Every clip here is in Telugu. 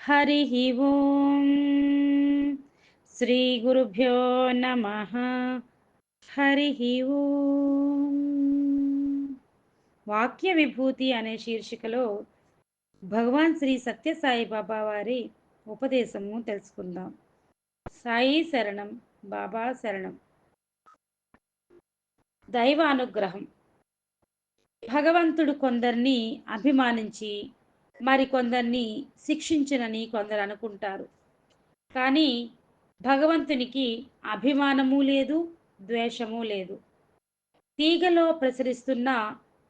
హరి ఓం. శ్రీ గురుభ్యో నమః. హరి ఓం. వాక్య విభూతి అనే శీర్షికలో భగవాన్ శ్రీ సత్యసాయి బాబా వారి ఉపదేశము తెలుసుకుందాం. సాయి శరణం, బాబా శరణం. దైవ అనుగ్రహం. భగవంతుడు కొందరిని అభిమానించి మరికొందరిని శిక్షించినని కొందరు అనుకుంటారు. కానీ భగవంతునికి అభిమానము లేదు, ద్వేషము లేదు. తీగలో ప్రసరిస్తున్న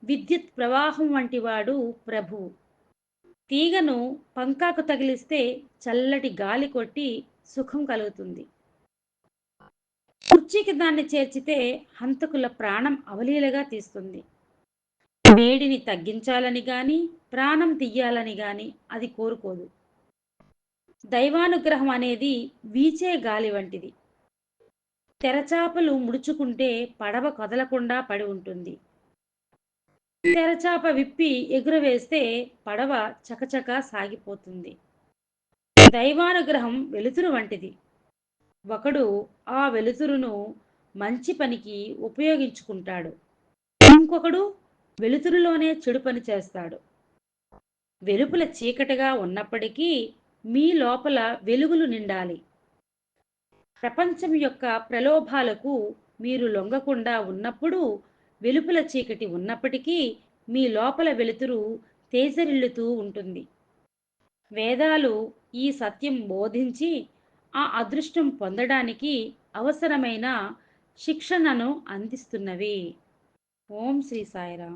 విద్యుత్ ప్రవాహం వంటివాడు ప్రభువు. తీగను పంకాకు తగిలిస్తే చల్లటి గాలి కొట్టి సుఖం కలుగుతుంది. కుర్చీకి దాన్ని చేర్చితే హంతకుల ప్రాణం అవలీలగా తీస్తుంది. వేడిని తగ్గించాలని గాని ప్రాణం తీయాలని గాని అది కోరుకోదు. దైవానుగ్రహం అనేది వీచే గాలి వంటిది. తెరచాపలు ముడుచుకుంటే పడవ కదలకుండా పడి ఉంటుంది. తెరచాప విప్పి ఎగురవేస్తే పడవ చకచకా సాగిపోతుంది. దైవానుగ్రహం వెలుతురు వంటిది. ఒకడు ఆ వెలుతురును మంచి పనికి ఉపయోగించుకుంటాడు, ఇంకొకడు వెలుతురులోనే చెడు పని చేస్తాడు. వెలుపల చీకటిగా ఉన్నప్పటికీ మీ లోపల వెలుగులు నిండాలి. ప్రపంచం యొక్క ప్రలోభాలకు మీరు లొంగకుండా ఉన్నప్పుడు వెలుపల చీకటి ఉన్నప్పటికీ మీ లోపల వెలుతురు తేజరిల్లుతూ ఉంటుంది. వేదాలు ఈ సత్యం బోధించి ఆ అదృష్టం పొందడానికి అవసరమైన శిక్షణను అందిస్తున్నవి. ఓం శ్రీ సాయిరాం.